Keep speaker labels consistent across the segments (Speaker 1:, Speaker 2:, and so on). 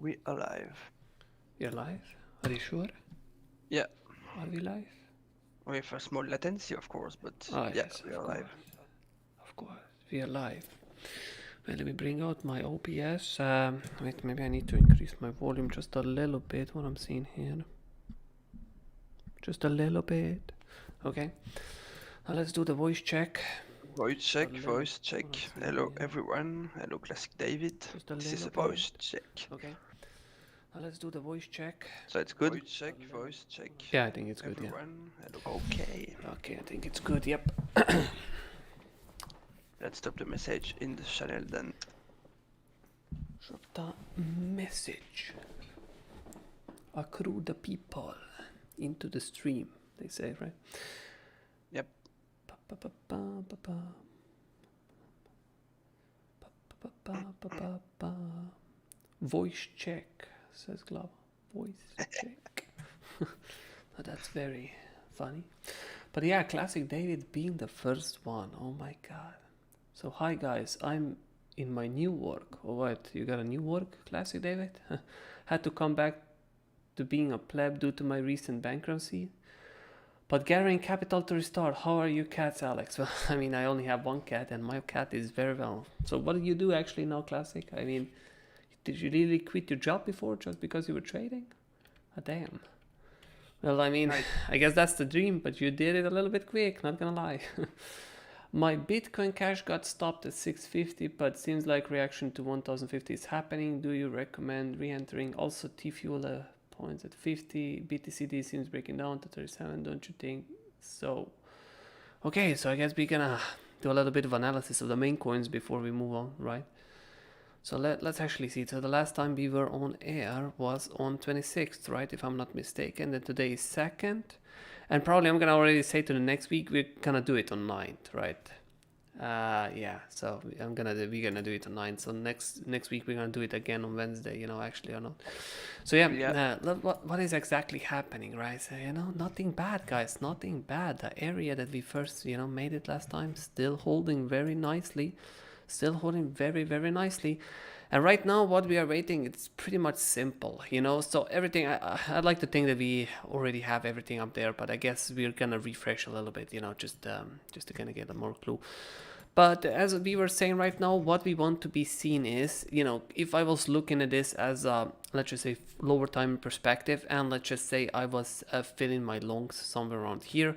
Speaker 1: we are live.
Speaker 2: You're live? Are you sure?
Speaker 1: Yeah,
Speaker 2: Are we live?
Speaker 1: with a small latency, of course, but
Speaker 2: Oh,
Speaker 1: yeah,
Speaker 2: yes,
Speaker 1: we
Speaker 2: of
Speaker 1: are
Speaker 2: course.
Speaker 1: live.
Speaker 2: Of course. We are live. Well, let me bring out my OBS. Wait, maybe I need to increase my volume just a little bit, what I'm seeing here. Just a little bit. Okay. Now let's do the voice check.
Speaker 1: Voice check,
Speaker 2: Just a little,
Speaker 1: voice check.
Speaker 2: what I'm seeing
Speaker 1: Hello,
Speaker 2: here.
Speaker 1: everyone. Hello, Classic David.
Speaker 2: Just a
Speaker 1: This is
Speaker 2: little
Speaker 1: a voice
Speaker 2: bit.
Speaker 1: check.
Speaker 2: Okay. Now let's do the voice check.
Speaker 1: So it's good. Voice check, voice check.
Speaker 2: Yeah, I think it's good, yeah.
Speaker 1: Everyone, hello. Okay.
Speaker 2: Okay, I think it's good, yep.
Speaker 1: Let's stop the message in the channel then.
Speaker 2: Drop the message. Accrue the people into the stream, they say, right?
Speaker 1: Yep.
Speaker 2: Voice check, says Glava. Voice check. Oh, that's very funny. But yeah, Classic David being the first one. Oh my god. So hi guys, I'm in my new work. Oh what, you got a new work, Classic David? Had to come back to being a pleb due to my recent bankruptcy. But gathering capital to restart. How are you cats, Alex? Well, I mean, I only have one cat and my cat is very well. So what do you do actually now, Classic? I mean, did you really quit your job before just because you were trading? Ah, damn. Well, I mean, I guess that's the dream, but you did it a little bit quick, not gonna lie. My Bitcoin Cash got stopped at 650, but seems like reaction to 1050 is happening. Do you recommend re-entering? Also, T-Fuel points at 50. BTCD seems breaking down to 37, don't you think? So, okay, so I guess we're gonna do a little bit of analysis of the main coins before we move on, right? So let's actually see. So the last time we were on air was on 26th, right? If I'm not mistaken. Then today is 2nd. And probably I'm gonna already say to the next week we're gonna do it on 9th, right? Yeah. So we're gonna do it on 9th. So next week we're gonna do it again on Wednesday. You know, actually or not. So yeah. What is exactly happening, right? So nothing bad, guys. Nothing bad. The area that we first made it last time still holding very nicely. Still holding very, very nicely. And right now what we are waiting, it's pretty much simple, so everything, I'd like to think that we already have everything up there, but I guess we're gonna refresh a little bit, just to kind of get a more clue. But as we were saying right now, what we want to be seen is, if I was looking at this as a, let's just say, lower time perspective, and let's just say I was filling my longs somewhere around here,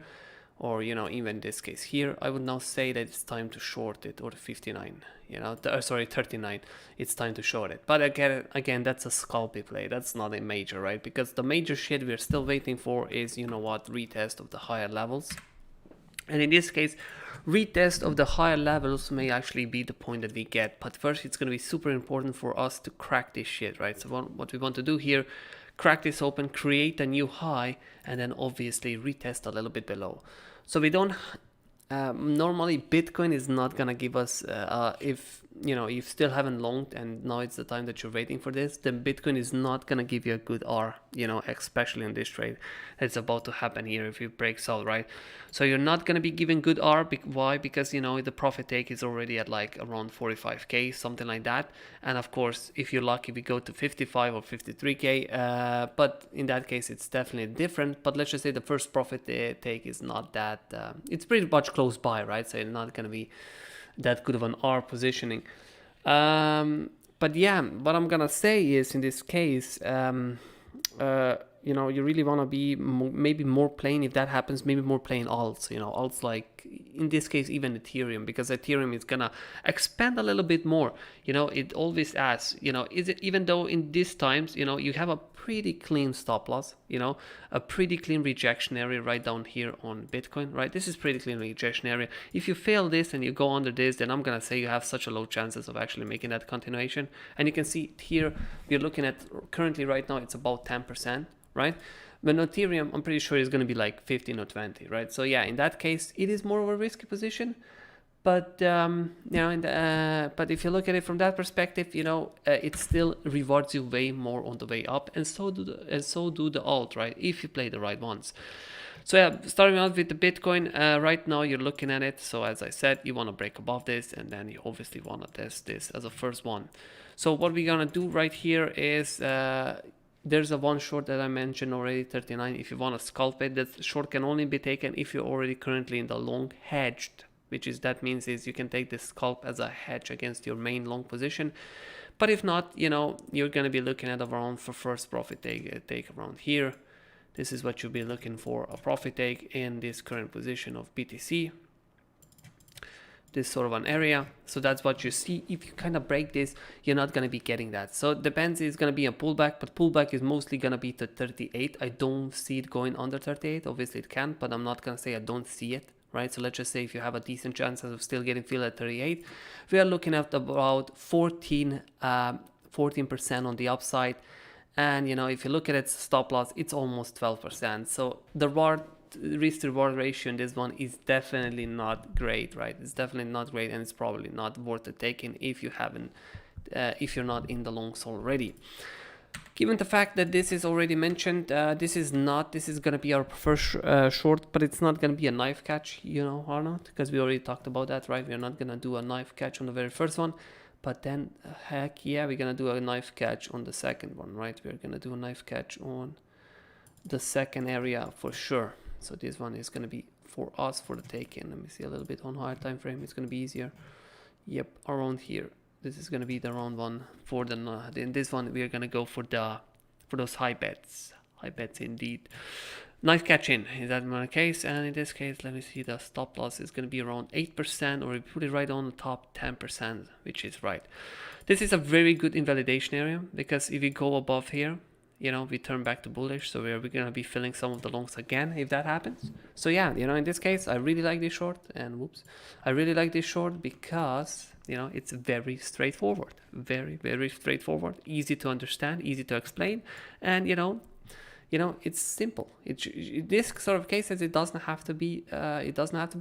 Speaker 2: or even in this case here, I would now say that it's time to short it, or 59, 39, it's time to short it. But again, that's a scalpy play, that's not a major, right? Because the major shit we're still waiting for is, retest of the higher levels. And in this case, retest of the higher levels may actually be the point that we get. But first, it's going to be super important for us to crack this shit, right? So what we want to do here, crack this open, create a new high, and then obviously retest a little bit below. So we don't normally Bitcoin is not gonna give us if you still haven't longed and now it's the time that you're waiting for this, then Bitcoin is not gonna give you a good R, especially on this trade that's about to happen here if it breaks out, right? So you're not gonna be given good R. Why? Because the profit take is already at like around 45k, something like that. And of course, if you're lucky, we go to 55 or 53k. But in that case, it's definitely different. But let's just say the first profit take is not that. It's pretty much close by, right? So it's not gonna be that good of an R positioning. But yeah, what I'm gonna say is in this case, you really want to be maybe more playing, if that happens, maybe more playing alts, alts like in this case even Ethereum, because Ethereum is gonna expand a little bit more. It always asks, is it, even though in these times, you have a pretty clean stop loss, a pretty clean rejection area right down here on Bitcoin, right? This is pretty clean rejection area. If you fail this and you go under this, then I'm gonna say you have such a low chances of actually making that continuation. And you can see here, we're looking at currently right now, it's about 10%, right? But Ethereum, I'm pretty sure it's going to be like 15 or 20, right? So yeah, in that case, it is more of a risky position. But but if you look at it from that perspective, it still rewards you way more on the way up, and so do the alt, right? If you play the right ones. So yeah, starting out with the Bitcoin, right now you're looking at it. So as I said, you want to break above this, and then you obviously want to test this as a first one. So what we're gonna do right here is there's a one short that I mentioned already, 39. If you want to scalp it, that short can only be taken if you're already currently in the long hedged, which is that means is you can take this scalp as a hedge against your main long position. But if not, you know, you're gonna be looking at around for first profit take around here. This is what you'll be looking for, a profit take in this current position of BTC. This sort of an area. So that's what you see. If you kind of break this, you're not going to be getting that. So it depends, it's going to be a pullback, but pullback is mostly going to be to 38. I don't see it going under 38. Obviously it can, but I'm not going to say I don't see it, right? So let's just say if you have a decent chance of still getting filled at 38, we are looking at about 14% on the upside. And you know, if you look at its stop loss, it's almost 12%. So the risk to reward ratio in this one is definitely not great, right? It's definitely not great, and it's probably not worth the taking if you haven't if you're not in the longs already. Given the fact that this is already mentioned, this is going to be our first short, but it's not going to be a knife catch, you know, Arnaud, because we already talked about that, right? We're not going to do a knife catch on the very first one, but then heck yeah, we're going to do a knife catch on the second one, right? We're going to do a knife catch on the second area for sure. So this one is going to be for us for the taking. Let me see a little bit on higher time frame. It's going to be easier. Yep, around here. This is going to be the round one for the. In this one, we are going to go for those high bets. High bets indeed. Knife catching is that my case, and in this case, let me see. The stop loss is going to be around 8%, or we put it right on the top 10%, which is right. This is a very good invalidation area because if we go above here, you know, we turn back to bullish, so we're going to be filling some of the longs again if that happens. So yeah, you know, in this case, I really like this short, and whoops, I really like this short because, you know, it's very straightforward, very, very straightforward, easy to understand, easy to explain, and you know, it's simple. This sort of cases, it doesn't have to be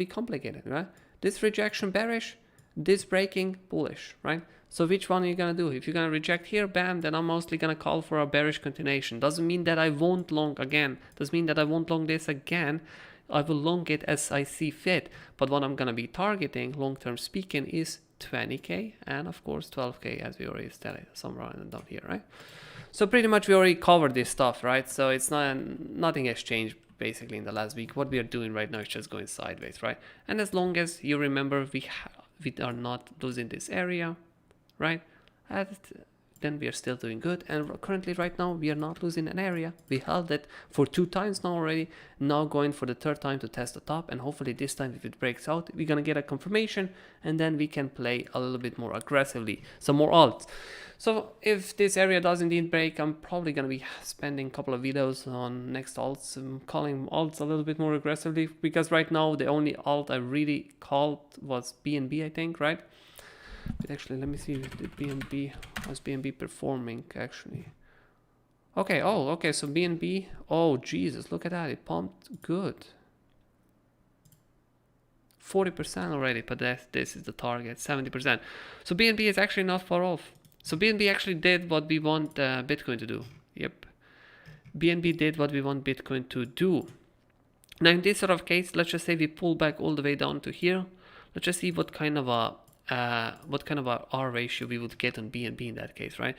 Speaker 2: complicated, right? This rejection bearish, this breaking bullish, right? So which one are you going to do? If you're going to reject here, bam, then I'm mostly going to call for a bearish continuation. Doesn't mean that I won't long again. Doesn't mean that I won't long this again. I will long it as I see fit. But what I'm going to be targeting, long-term speaking, is 20K and of course 12K, as we already stated somewhere down here, right? So pretty much we already covered this stuff, right? So it's nothing has changed basically in the last week. What we are doing right now is just going sideways, right? And as long as you remember we are not losing this area, right, then we are still doing good. And currently right now we are not losing an area. We held it for 2 times now already, now going for the 3rd time to test the top, and hopefully this time if it breaks out we're gonna get a confirmation, and then we can play a little bit more aggressively, some more alts. So if this area does indeed break, I'm probably gonna be spending a couple of videos on next alts. I'm calling alts a little bit more aggressively, because right now the only alt I really called was BNB, I think, right? But actually, let me see, how's BNB performing actually? Okay, oh, okay, so BNB, oh Jesus, look at that, it pumped good. 40% already, but this is the target, 70%. So BNB is actually not far off. So BNB actually did what we want Bitcoin to do. Yep, BNB did what we want Bitcoin to do. Now in this sort of case, let's just say we pull back all the way down to here. Let's just see what kind of a R ratio we would get on BNB in that case, right?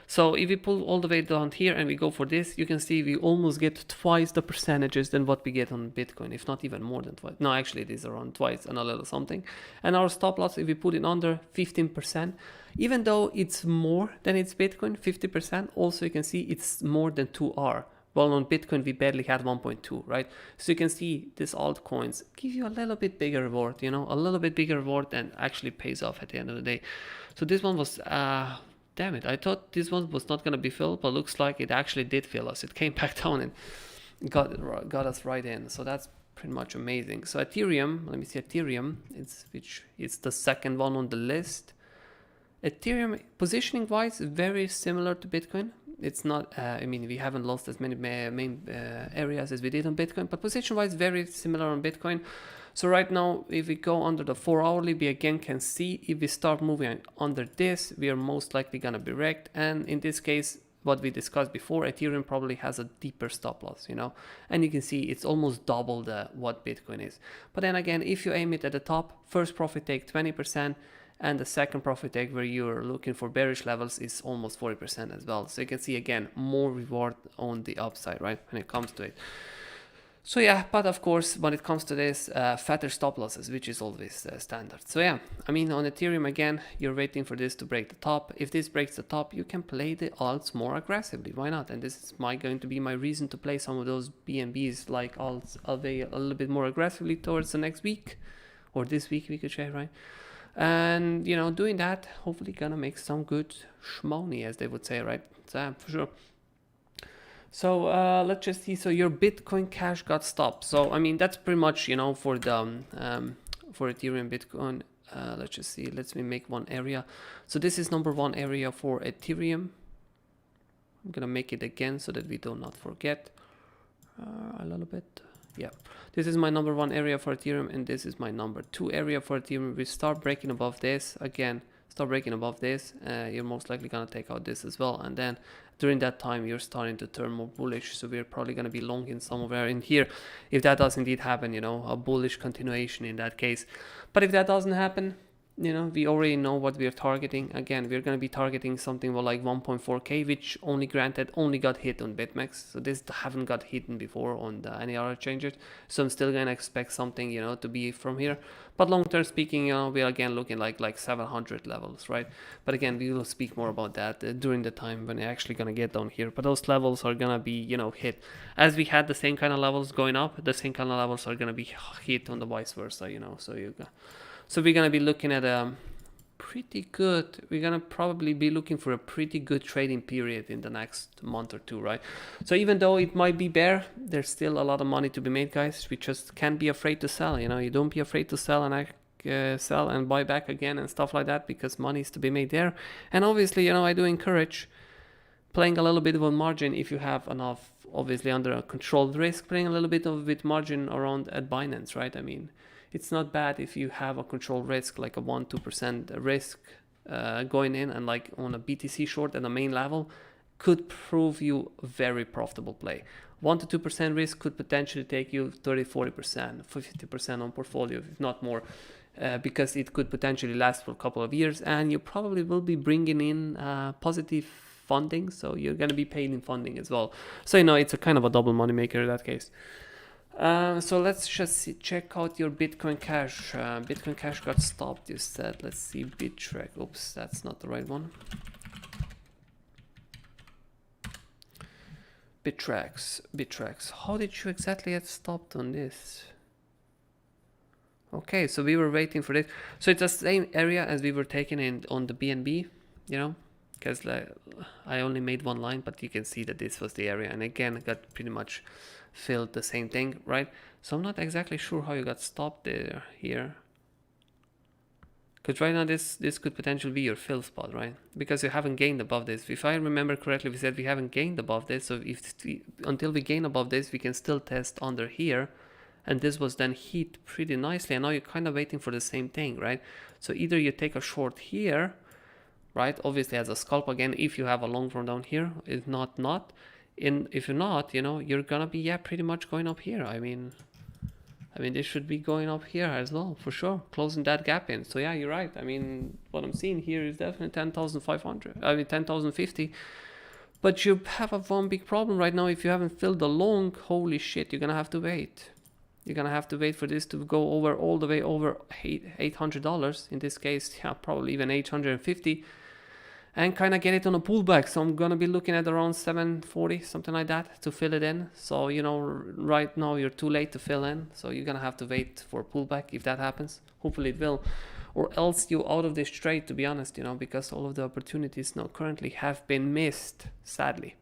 Speaker 2: So if we pull all the way down here and we go for this, you can see we almost get twice the percentages than what we get on Bitcoin, if not even more than twice. No, actually it is around twice and a little something. And our stop loss, if we put it under 15%, even though it's more than it's Bitcoin, 50%, also you can see it's more than 2R. Well, on Bitcoin, we barely had 1.2, right? So you can see these altcoins give you a little bit bigger reward, you know, a little bit bigger reward, and actually pays off at the end of the day. So this one was, damn it, I thought this one was not going to be filled, but looks like it actually did fill us. It came back down and got us right in. So that's pretty much amazing. So Ethereum, let me see Ethereum, it's the second one on the list. Ethereum, positioning wise, very similar to Bitcoin. It's not, I mean, we haven't lost as many main areas as we did on Bitcoin, but position wise, very similar on Bitcoin. So right now, if we go under the 4 hourly, we again can see if we start moving under this, we are most likely gonna be wrecked. And in this case, what we discussed before, Ethereum probably has a deeper stop loss, you know, and you can see it's almost double what Bitcoin is. But then again, if you aim it at the top, first profit take 20%, and the second profit take where you're looking for bearish levels is almost 40% as well. So you can see again, more reward on the upside, right, when it comes to it. So yeah, but of course, when it comes to this, fatter stop losses, which is always standard. So yeah, I mean, on Ethereum, again, you're waiting for this to break the top. If this breaks the top, you can play the alts more aggressively. Why not? And this is going to be my reason to play some of those BNBs like alts a little bit more aggressively towards the next week, or this week we could say, right? And, you know, doing that, hopefully gonna make some good shmoney, as they would say, right? So yeah, for sure. So let's just see. So your Bitcoin Cash got stopped. So I mean, that's pretty much, you know, for the for Ethereum Bitcoin. Let's just see. Let me make one area. So this is number one area for Ethereum. I'm gonna make it again so that we do not forget a little bit. Yeah, this is my number one area for Ethereum, and this is my number two area for Ethereum. We start breaking above this again. Start breaking above this, you're most likely gonna take out this as well, and then during that time you're starting to turn more bullish, so we're probably gonna be long in somewhere in here if that does indeed happen, you know, a bullish continuation in that case. But if that doesn't happen, you know, we already know what we're targeting. Again, we're going to be targeting something like 1.4k, which only got hit on BitMEX. So this haven't got hit before on any other changes. So I'm still going to expect something, you know, to be from here. But long term speaking, you know, we're again looking like 700 levels, right? But again, we will speak more about that during the time when we're actually going to get down here. But those levels are going to be, you know, hit. As we had the same kind of levels going up, the same kind of levels are going to be hit on the vice versa, you know. So we're going to be looking at a pretty good, we're going to probably be looking for a pretty good trading period in the next month or two, right? So even though it might be bear, there's still a lot of money to be made, guys. We just can't be afraid to sell, you know. You don't be afraid to sell and buy back again and stuff like that, because money is to be made there. And obviously, you know, I do encourage playing a little bit of a margin if you have enough, obviously under a controlled risk, playing a little bit of margin around at Binance, right? I mean, it's not bad if you have a controlled risk, like a 1-2% risk going in, and like on a BTC short at the main level could prove you a very profitable play. 1-2% risk could potentially take you 30-40%, 50% on portfolio, if not more, because it could potentially last for a couple of years, and you probably will be bringing in positive funding, so you're going to be paid in funding as well. So, you know, it's a kind of a double money maker in that case. So let's just check out your Bitcoin Cash. Bitcoin Cash got stopped, you said. Let's see, BitTrack. Oops, that's not the right one. BitTracks. How did you exactly get stopped on this? Okay, so we were waiting for this. So it's the same area as we were taking in on the BNB, you know, because I only made one line, but you can see that this was the area, and again, got pretty much filled the same thing, right? So I'm not exactly sure how you got stopped here, because right now this could potentially be your fill spot, right? Because you haven't gained above this. If I remember correctly, we said we haven't gained above this, so until we gain above this, we can still test under here, and this was then hit pretty nicely, and now you're kind of waiting for the same thing, right? So either you take a short here, right, obviously as a scalp again, if you have a long from down here, if not, if you're not, you know, you're gonna be, yeah, pretty much going up here. I mean this should be going up here as well, for sure, closing that gap in. So yeah, you're right. I mean, what I'm seeing here is definitely 10,500, I mean 10,050, but you have one big problem right now. If you haven't filled the long, holy shit, you're gonna have to wait. You're gonna have to wait for this to go over all the way over $800, in this case, yeah, probably even 850, and kind of get it on a pullback. So I'm gonna be looking at around 740, something like that, to fill it in. So, you know, right now you're too late to fill in, so you're gonna have to wait for a pullback if that happens. Hopefully it will, or else you're out of this trade, to be honest, you know, because all of the opportunities now currently have been missed, sadly.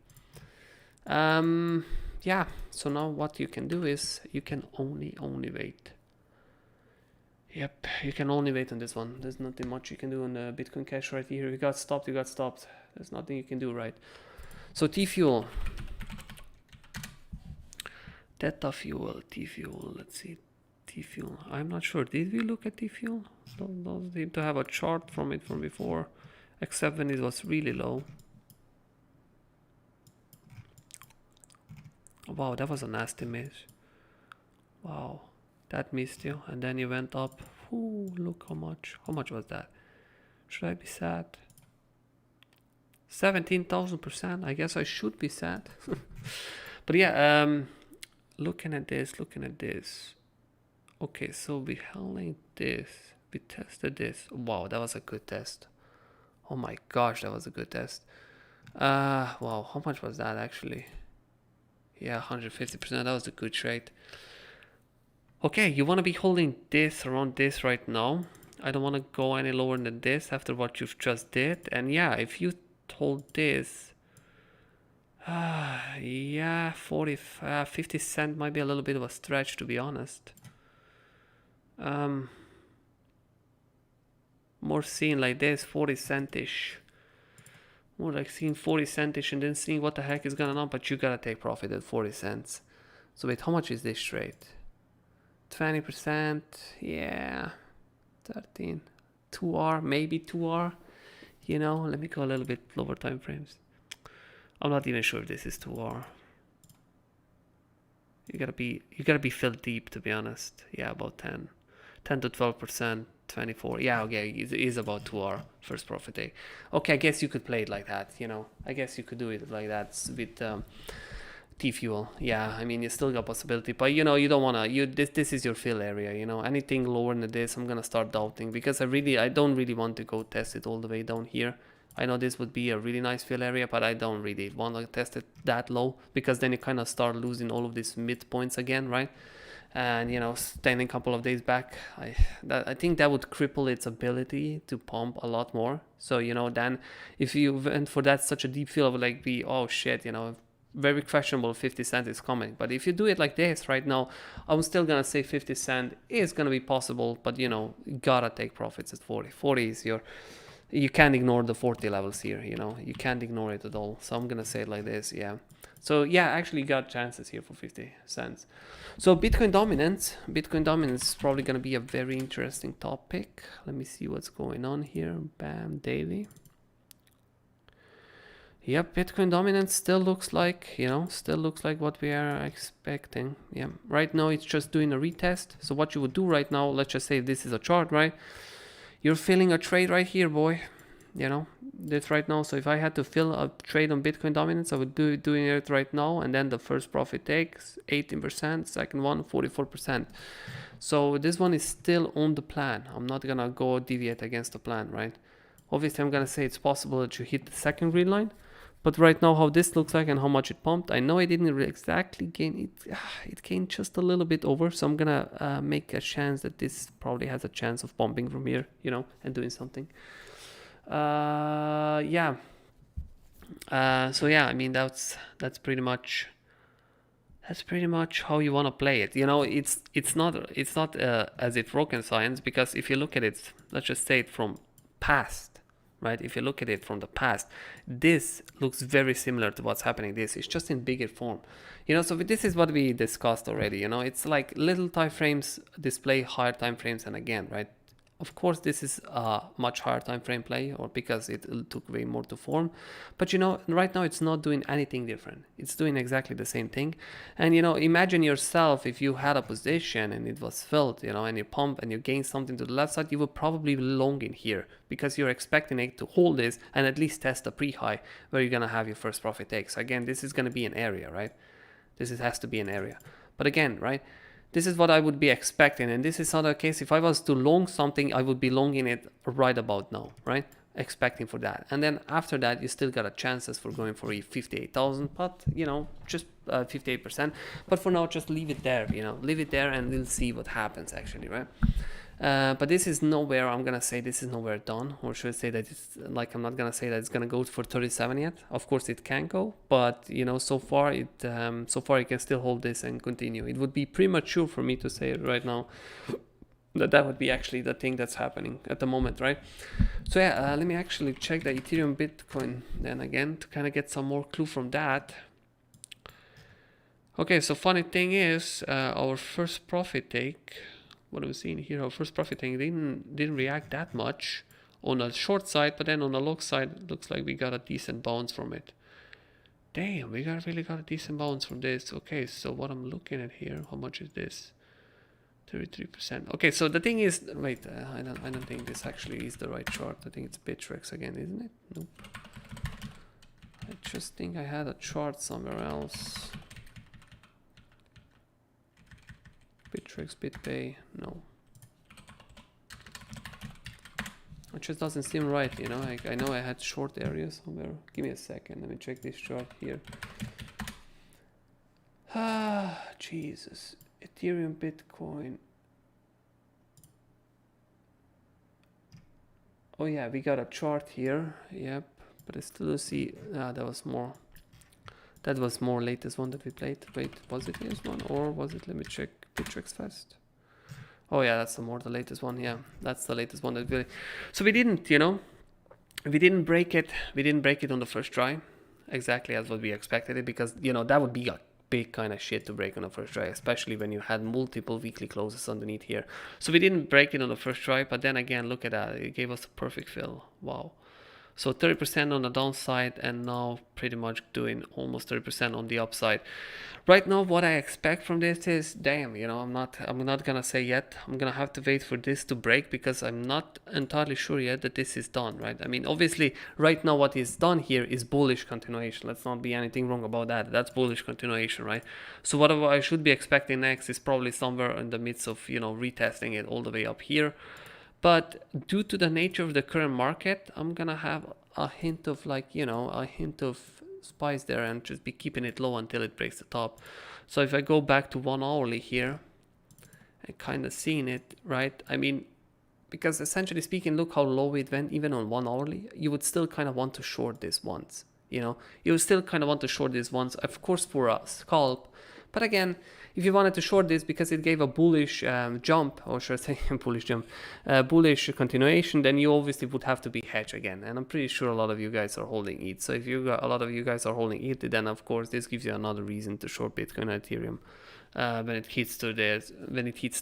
Speaker 2: Yeah, so now what you can do is you can only wait. Yep, you can only wait on this one. There's nothing much you can do on the Bitcoin Cash right here. You got stopped. There's nothing you can do, right? So T-Fuel. Theta Fuel, T-Fuel. Let's see. T-Fuel. I'm not sure. Did we look at T-Fuel? Don't seem to have a chart from it from before, except when it was really low. Wow, that was a nasty miss. Wow, that missed you, and then you went up. Ooh, look how much. How much was that? Should I be sad? 17,000%. I guess I should be sad. But yeah, looking at this. Okay, so we held this. We tested this. Wow, that was a good test. Oh my gosh, that was a good test. Wow, how much was that actually? Yeah, 150%. That was a good trade. Okay, you want to be holding this around this right now. I don't want to go any lower than this after what you've just did. And yeah, if you hold this, yeah, 50 cent might be a little bit of a stretch, to be honest. More seeing like this, 40 cent-ish. More like seeing 40 cent-ish and then seeing what the heck is going on, but you gotta take profit at 40 cents. So wait, how much is this trade? 20%, yeah, 13, 2R, maybe 2R, you know, let me go a little bit lower time frames. I'm not even sure if this is 2R. You gotta be filled deep, to be honest. Yeah, about 10 to 12%, 24. Yeah, okay, it is about 2R first profit day. Okay, I guess you could play it like that, you know. I guess you could do it like that with T-Fuel. Yeah, I mean, you still got possibility, but you know, you don't wanna. This is your fill area, you know. Anything lower than this, I'm gonna start doubting because I don't really want to go test it all the way down here. I know this would be a really nice fill area, but I don't really want to test it that low because then you kind of start losing all of these midpoints again, right? And you know, standing a couple of days back, I think that would cripple its ability to pump a lot more. So you know, then if you went for that such a deep fill, of like be, oh shit, you know, very questionable 50 cent is coming. But if you do it like this right now, I'm still gonna say 50 cent is gonna be possible, but you know, you gotta take profits at 40. 40 is you can't ignore the 40 levels here, you know, you can't ignore it at all. So I'm gonna say it like this, yeah. So yeah, actually got chances here for 50 cents. So Bitcoin dominance is probably gonna be a very interesting topic. Let me see what's going on here. Bam, daily. Yep, Bitcoin dominance still looks like, you know, what we are expecting. Yeah, right now it's just doing a retest. So what you would do right now, let's just say this is a chart, right? You're filling a trade right here, boy. You know, this right now. So if I had to fill a trade on Bitcoin dominance, I would doing it right now. And then the first profit takes 18%, second one 44%. So this one is still on the plan. I'm not gonna go deviate against the plan, right? Obviously, I'm gonna say it's possible that you hit the second green line. But right now, how this looks like and how much it pumped, I know I didn't exactly gain it. It gained just a little bit over, so I'm gonna make a chance that this probably has a chance of pumping from here, you know, and doing something. Yeah. So yeah, I mean that's pretty much how you want to play it. You know, it's not as if rocket science, because if you look at it, let's just say it from past. Right? If you look at it from the past, this looks very similar to what's happening. This is just in bigger form, you know. So this is what we discussed already. You know, it's like little time frames display higher time frames, and again, right? Of course, this is a much higher time frame play, or because it took way more to form. But you know, right now it's not doing anything different. It's doing exactly the same thing. And you know, imagine yourself if you had a position and it was filled, you know, and you pump and you gain something to the left side, you would probably be long in here because you're expecting it to hold this and at least test a pre-high where you're gonna have your first profit take. So again, this is gonna be an area, right? Has to be an area. But again, right? This is what I would be expecting, and this is not the case. If I was to long something, I would be longing it right about now, right? Expecting for that. And then after that, you still got a chances for going for 58,000, but you know, just 58%. But for now, just leave it there, you know, leave it there and we'll see what happens actually, right? But this is nowhere, I'm gonna say this is nowhere done, or should I say that it's like, I'm not gonna say that it's gonna go for 37 yet. Of course it can go, but you know, so far it can still hold this and continue. It would be premature for me to say it right now that would be actually the thing that's happening at the moment, right? So yeah, let me actually check the Ethereum Bitcoin then again to kind of get some more clue from that. Okay, so funny thing is, our first profit take, what are we seeing here? Our first profit take didn't react that much on the short side, but then on the long side, it looks like we got a decent bounce from it. Damn, we really got a decent bounce from this. Okay, so what I'm looking at here, how much is this? 33%. Okay, so the thing is, wait, I don't think this actually is the right chart. I think it's Bittrex again, isn't it? Nope. I just think I had a chart somewhere else. Bittrex, BitPay, no. It just doesn't seem right, you know. I know I had short areas somewhere. Give me a second, let me check this chart here. Ah, Jesus. Ethereum, Bitcoin. Oh yeah, we got a chart here. Yep, but I still don't see. That was more. That was more latest one that we played. Wait, was it this one or was it? Let me check. Bittrex Fest. Oh yeah, that's the latest one. Yeah, that's the latest one that we. So we didn't, you know, we didn't break it. We didn't break it on the first try, exactly as what we expected it, because you know that would be a big kind of shit to break on the first try, especially when you had multiple weekly closes underneath here. So we didn't break it on the first try, but then again, look at that. It gave us a perfect fill. Wow. So 30% on the downside, and now pretty much doing almost 30% on the upside. Right now, what I expect from this is, damn, you know, I'm not gonna say yet. I'm gonna have to wait for this to break, because I'm not entirely sure yet that this is done, right? I mean, obviously, right now what is done here is bullish continuation. Let's not be anything wrong about that. That's bullish continuation, right? So what I should be expecting next is probably somewhere in the midst of, you know, retesting it all the way up here. But due to the nature of the current market, I'm gonna have a hint of, like, you know, a hint of spice there, and just be keeping it low until it breaks the top. So if I go back to 1 hourly here and kind of seeing it, right? I mean, because essentially speaking, look how low it went even on 1 hourly. You would still kind of want to short this once, you know, you would still kind of want to short this once, of course, for a scalp. But again, if you wanted to short this because it gave a bullish jump, or should I say bullish jump, bullish continuation, then you obviously would have to be hedged again. And I'm pretty sure a lot of you guys are holding ETH. So if a lot of you guys are holding ETH, then of course this gives you another reason to short Bitcoin and Ethereum when it hits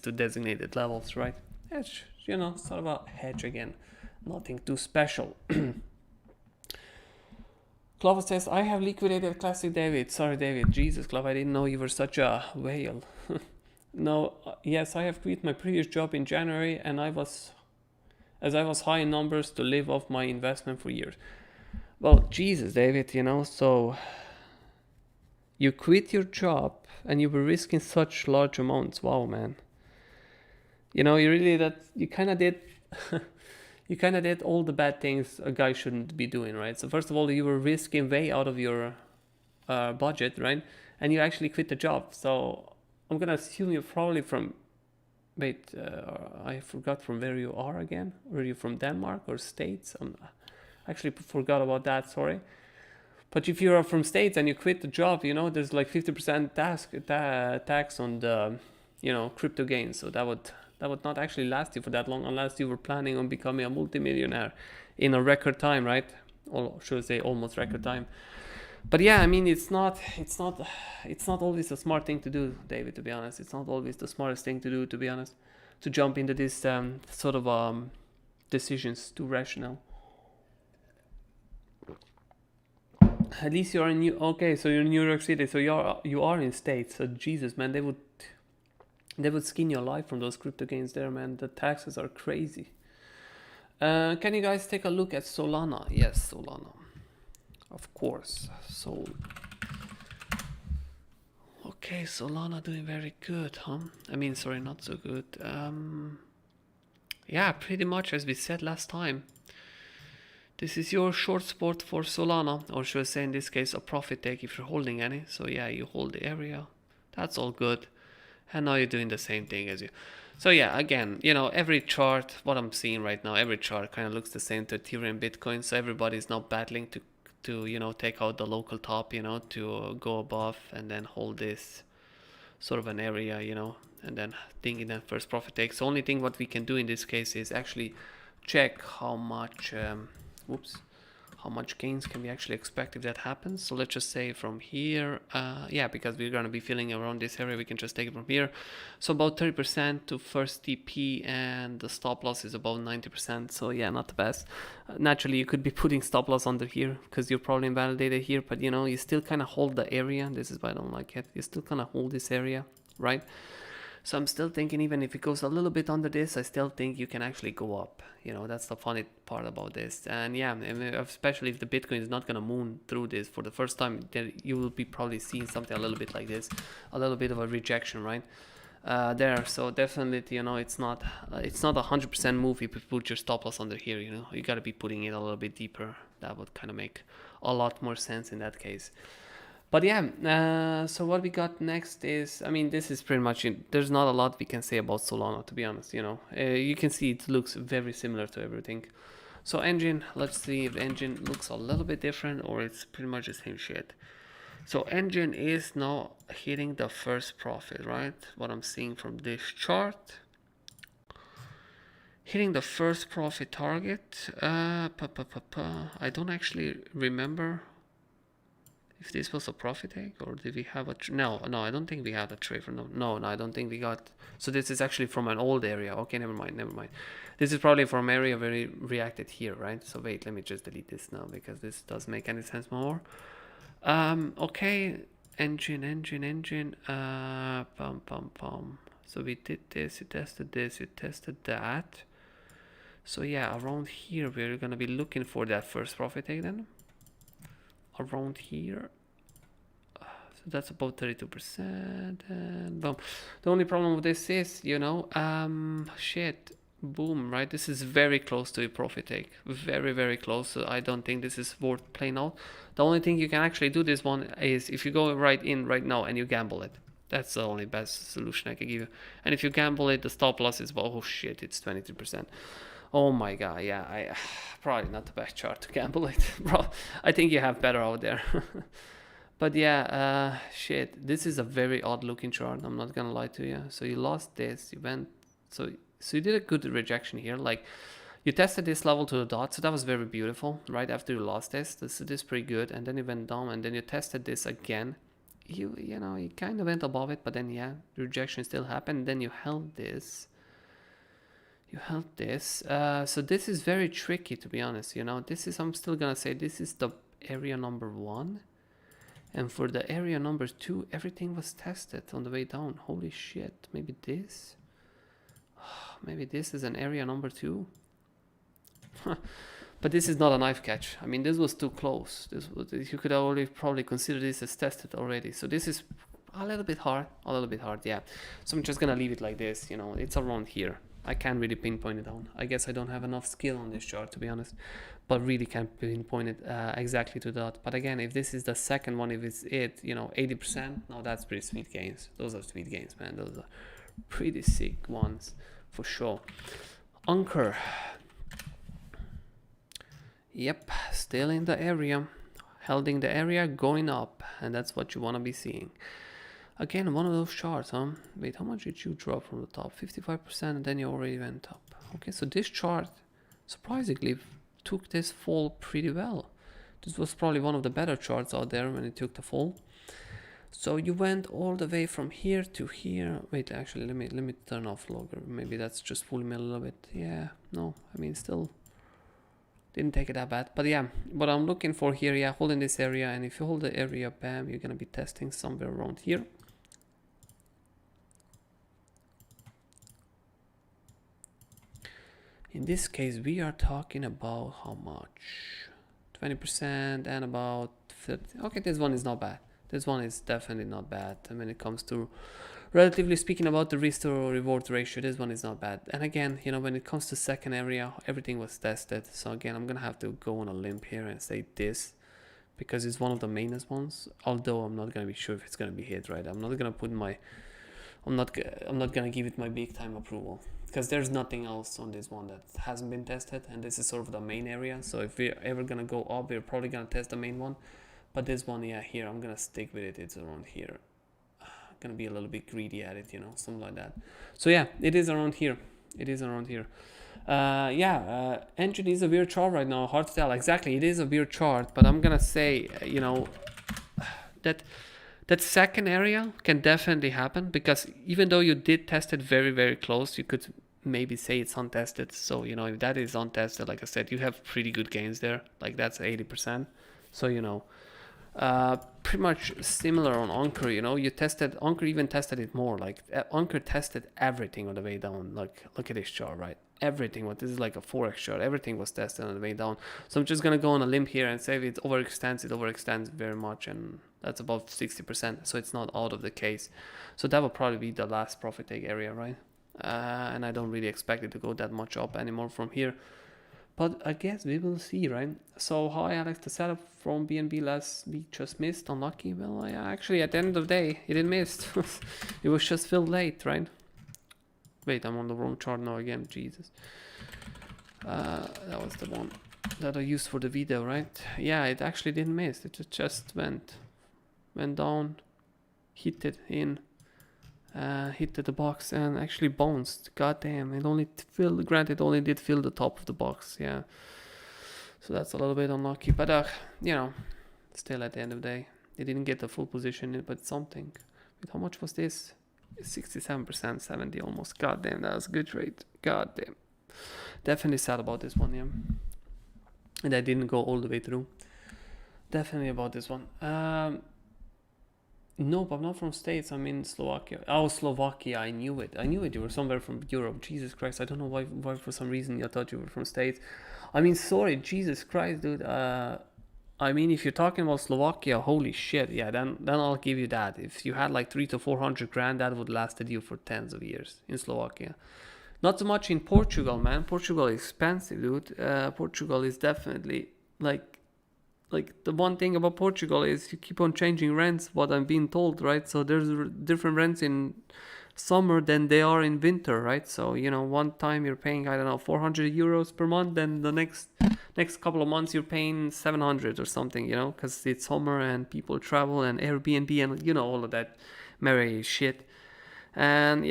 Speaker 2: to designated levels, right? Hedge, you know, sort of a hedge again. Nothing too special. Clover says, I have liquidated Classic David. Sorry, David. Jesus, Clover, I didn't know you were such a whale. No, yes, I have quit my previous job in January, and I was high in numbers to live off my investment for years. Well, Jesus, David, you know, so you quit your job and you were risking such large amounts. Wow, man. You know, you kind of did... You kind of did all the bad things a guy shouldn't be doing, right? So first of all, you were risking way out of your budget, right? And you actually quit the job. So I'm gonna assume you're probably from, wait, I forgot from where you are again. Were you from Denmark or States? I actually forgot about that, sorry. But if you are from States and you quit the job, you know, there's like 50% tax on the, you know, crypto gains. So that would not actually last you for that long, unless you were planning on becoming a multimillionaire in a record time, right? Or should I say almost record time. But yeah, I mean, it's not always a smart thing to do, David, to be honest. It's not always the smartest thing to do, to be honest, to jump into this sort of decisions too rational. At least you're in so you're in New York City, so you are in States. So Jesus, man, they would skin your life from those crypto gains there, man. The taxes are crazy. Can you guys take a look at Solana? Yes, Solana. Of course. Okay, Solana doing very good, huh? I mean, sorry, not so good. Yeah, pretty much as we said last time. This is your short spot for Solana, or should I say in this case a profit take if you're holding any. So yeah, you hold the area. That's all good. And now you're doing the same thing as you. So yeah, again, you know, every chart, what I'm seeing right now, every chart kind of looks the same to Ethereum, Bitcoin. So everybody's now battling to you know, take out the local top, you know, to go above and then hold this sort of an area, you know, and then thinking that first profit take. So only thing what we can do in this case is actually check how much how much gains can we actually expect if that happens. So let's just say from here, yeah, because we're going to be filling around this area, we can just take it from here. So about 30% to first TP, and the stop loss is about 90%. So yeah, not the best. Naturally, you could be putting stop loss under here because you're probably invalidated here, but you know, you still kind of hold the area. This is why I don't like it. You still kind of hold this area, right? So I'm still thinking, even if it goes a little bit under this, I still think you can actually go up. You know, that's the funny part about this. And yeah, especially if the Bitcoin is not going to moon through this for the first time, then you will be probably seeing something a little bit like this, a little bit of a rejection, right? There. So definitely, you know, it's not a 100% move if you put your stop loss under here. You know, you got to be putting it a little bit deeper. That would kind of make a lot more sense in that case. But yeah, so what we got next is, I mean, this is pretty much it. There's not a lot we can say about Solana, to be honest, you know. You can see it looks very similar to everything. So engine, let's see if engine looks a little bit different or it's pretty much the same shit. So engine is now hitting the first profit, right? What I'm seeing from this chart. Hitting the first profit target. I don't actually remember if this was a profit take, or did we have a no, I don't think we had a trade for no, I don't think we got. So this is actually from an old area. Okay, never mind. This is probably from area where it reacted here, right? So wait, let me just delete this now because this doesn't make any sense more. Okay, engine, so we did this, we tested this, we tested that. So yeah, around here we're gonna be looking for that first profit take then. Around here, so that's about 32%, and boom. The only problem with this is, you know, shit, boom, right? This is very close to a profit take, very close. So I don't think this is worth playing out. The only thing you can actually do this one is if you go right in right now and you gamble it. That's the only best solution I can give you. And if you gamble it, the stop loss is, oh shit, it's 23%. Oh my god, yeah, I probably not the best chart to gamble it, bro. I think you have better out there. But yeah, shit, this is a very odd looking chart, I'm not gonna lie to you. So you lost this, you went, so you did a good rejection here. Like, you tested this level to the dot, so that was very beautiful. Right after you lost this is pretty good, and then you went down, and then you tested this again. You know, you kind of went above it, but then yeah, the rejection still happened. Then you held this. So this is very tricky, to be honest. You know, this is, I'm still gonna say this is the area number 1, and for the area number 2 everything was tested on the way down. Holy shit, maybe this is an area number 2. But this is not a knife catch. I mean, this was too close. You could already probably consider this as tested already. So this is a little bit hard, yeah. So I'm just gonna leave it like this. You know, it's around here. I can't really pinpoint it down. I guess I don't have enough skill on this chart, to be honest, but really can't pinpoint it exactly to that. But again, if this is the second one, if it's it, you know, 80%, no, that's pretty sweet gains. Those are sweet gains, man. Those are pretty sick ones for sure. Anchor. Yep, still in the area, holding the area, going up, and that's what you want to be seeing. Again, one of those charts, huh? Wait, how much did you drop from the top? 55%, and then you already went up. Okay, so this chart, surprisingly, took this fall pretty well. This was probably one of the better charts out there when it took the fall. So you went all the way from here to here. Wait, actually, let me turn off logger. Maybe that's just fooling me a little bit. Yeah, no, I mean, still didn't take it that bad. But yeah, what I'm looking for here, yeah, holding this area, and if you hold the area, bam, you're gonna be testing somewhere around here. In this case, we are talking about how much? 20% and about 30. Okay, this one is not bad. This one is definitely not bad. And when it comes to, relatively speaking, about the risk to reward ratio, this one is not bad. And again, you know, when it comes to second area, everything was tested. So again, I'm gonna have to go on a limb here and say this, because it's one of the mainest ones. Although I'm not gonna be sure if it's gonna be hit, right? I'm not gonna put my, I'm not gonna give it my big time approval, because there's nothing else on this one that hasn't been tested, and this is sort of the main area. So if we're ever gonna go up, we're probably gonna test the main one. But this one, yeah, here, I'm gonna stick with it. It's around here. I'm gonna be a little bit greedy at it, you know, something like that. So yeah, it is around here. It is around here. Engine is a weird chart right now. Hard to tell. Exactly, it is a weird chart, but I'm gonna say, that that second area can definitely happen, because even though you did test it very, very close, you could maybe say it's untested. So, if that is untested, like I said, you have pretty good gains there. Like that's 80%. So, pretty much similar on Anchor, you tested, Anchor even tested it more. Like Anchor tested everything on the way down. Like, look at this chart, right? Everything, this is like a Forex chart, everything was tested on the way down. So I'm just gonna go on a limb here and say if it overextends very much, and that's above 60%, so it's not out of the case. So that will probably be the last profit take area, right? And I don't really expect it to go that much up anymore from here. But I guess we will see, right? So hi Alex, the setup from BNB last week just missed. Unlucky. Well, actually at the end of the day, it didn't miss. It was just filled late, right? Wait, I'm on the wrong chart now again. Jesus. That was the one that I used for the video, right? Yeah, it actually didn't miss. It just went down, hit it in, hit the box, and actually bounced. God damn, it only filled. Granted, it only did fill the top of the box. Yeah, so that's a little bit unlucky. But still at the end of the day, it didn't get the full position, but something. Wait, how much was this? 67%, 70 almost. God damn, that was a good trade. God damn. Definitely sad about this one, yeah. And I didn't go all the way through. Definitely about this one. Nope, I'm not from States. I'm in Slovakia. Oh, Slovakia. I knew it. You were somewhere from Europe. Jesus Christ. I don't know why for some reason I thought you were from States. I mean, sorry. Jesus Christ, dude. If you're talking about Slovakia, holy shit. Yeah, then I'll give you that. If you had like 300 to 400 grand, that would lasted you for tens of years in Slovakia. Not so much in Portugal, man. Portugal is expensive, dude. Portugal is definitely like the one thing about Portugal is you keep on changing rents, what I'm being told, right? So there's different rents in summer than they are in winter, right? So, one time you're paying, I don't know, 400 euros per month, then the next couple of months you're paying 700 or something, because it's summer and people travel and Airbnb and, all of that merry shit. And,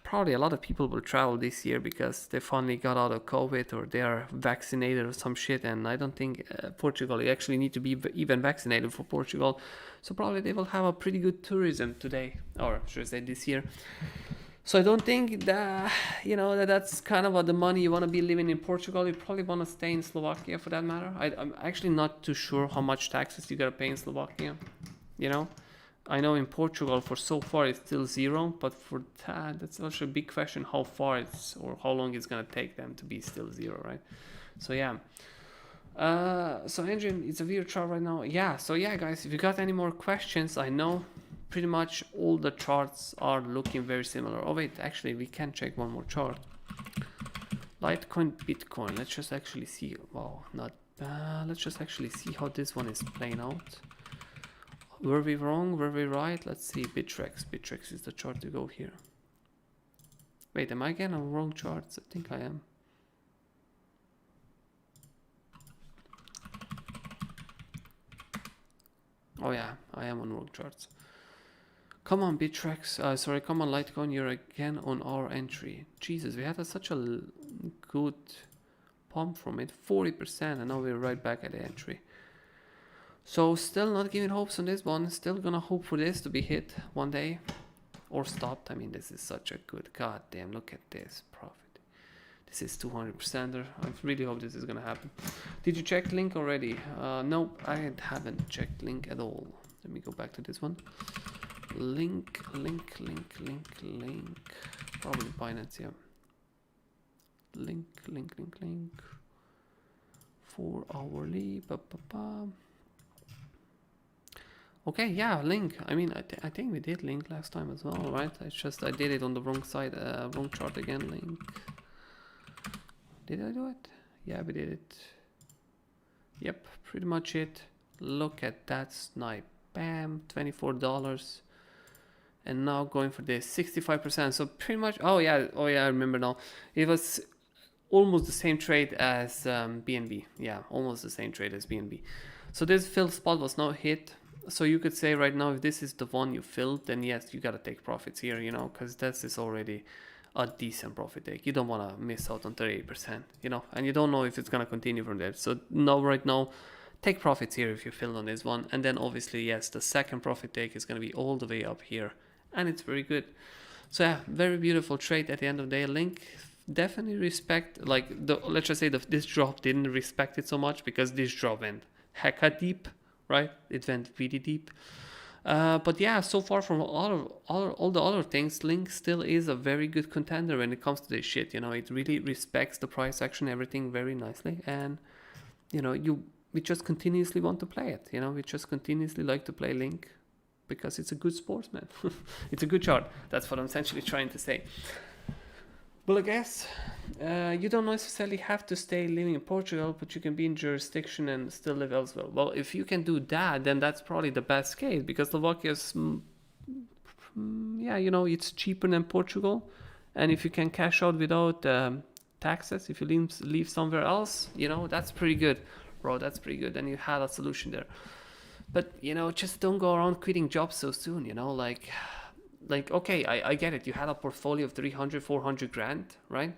Speaker 2: probably a lot of people will travel this year because they finally got out of COVID or they are vaccinated or some shit. And I don't think Portugal, you actually need to be even vaccinated for Portugal. So probably they will have a pretty good tourism today, or should I say this year. So I don't think that, that's kind of the money you want to be living in Portugal. You probably want to stay in Slovakia for that matter. I'm actually not too sure how much taxes you got to pay in Slovakia, I know in Portugal for so far it's still zero, but for that's also a big question how far it's or how long it's gonna take them to be still zero, right? So yeah. So Engine, it's a weird chart right now. Yeah, so yeah guys, if you got any more questions, I know pretty much all the charts are looking very similar. Oh wait, actually we can check one more chart. Litecoin, Bitcoin. Let's just actually see. Wow, let's just actually see how this one is playing out. Were we wrong? Were we right? Let's see. Bittrex. Bittrex is the chart to go here. Wait, am I again on wrong charts? I think I am. Oh yeah, I am on wrong charts. Come on, Bittrex. Sorry, come on, Litecoin. You're again on our entry. Jesus, we had such a good pump from it. 40%, and now we're right back at the entry. So still not giving hopes on this one. Still gonna hope for this to be hit one day or stopped. I mean, this is such a good, goddamn, look at this profit. This is 200%er. I really hope this is gonna happen. Did you check link already? No, I haven't checked link at all. Let me go back to this one. Link. Probably Binance, yeah. Link. 4 hourly. Okay, yeah, link. I mean, I think we did link last time as well, right? It's just I did it on the wrong side, wrong chart again. Link. Did I do it? Yeah, we did it. Yep, pretty much it. Look at that snipe. Bam, $24. And now going for this 65%. So pretty much. Oh yeah, I remember now. It was almost the same trade as BNB. Yeah, almost the same trade as BNB. So this fill spot was not hit. So you could say right now, if this is the one you filled, then yes, you gotta take profits here, because this is already a decent profit take. You don't want to miss out on 38%, you know, and you don't know if it's going to continue from there. So no, right now, take profits here if you filled on this one. And then obviously, yes, the second profit take is going to be all the way up here, and it's very good. So yeah, very beautiful trade at the end of the day. Link definitely respect, like let's just say this drop didn't respect it so much because this drop went hecka deep, right? It went really deep. But yeah, so far from all the other things, Link still is a very good contender when it comes to this shit. You know, it really respects the price action, everything very nicely, and you know, we just continuously want to play it. You know, we just continuously like to play Link because it's a good sportsman. It's a good chart. That's what I'm essentially trying to say. Well, I guess you don't necessarily have to stay living in Portugal, but you can be in jurisdiction and still live elsewhere. Well, if you can do that, then that's probably the best case because Slovakia is, yeah, you know, it's cheaper than Portugal. And if you can cash out without taxes, if you leave somewhere else, you know, that's pretty good, bro. That's pretty good. And you had a solution there. But, you know, just don't go around quitting jobs so soon, you know, like okay, I get it, you had a portfolio of 300 400 grand, right?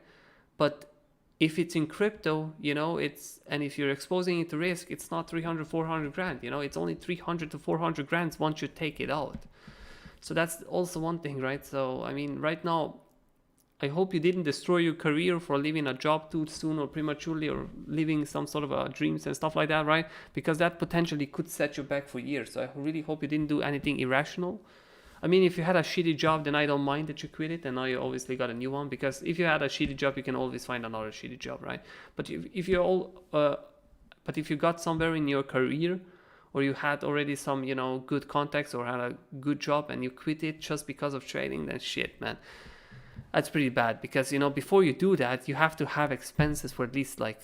Speaker 2: But if it's in crypto, you know, and if you're exposing it to risk, it's not 300 400 grand, you know, it's only 300 to 400 grand once you take it out. So that's also one thing, right? So I mean, right now, I hope you didn't destroy your career for leaving a job too soon or prematurely, or living some sort of dreams and stuff like that, right? Because that potentially could set you back for years. So I really hope you didn't do anything irrational. I mean, if you had a shitty job, then I don't mind that you quit it, and now you obviously got a new one. Because if you had a shitty job, you can always find another shitty job, right? But if you got somewhere in your career, or you had already some, you know, good contacts or had a good job, and you quit it just because of trading, then shit, man, that's pretty bad. Because, you know, before you do that, you have to have expenses for at least, like,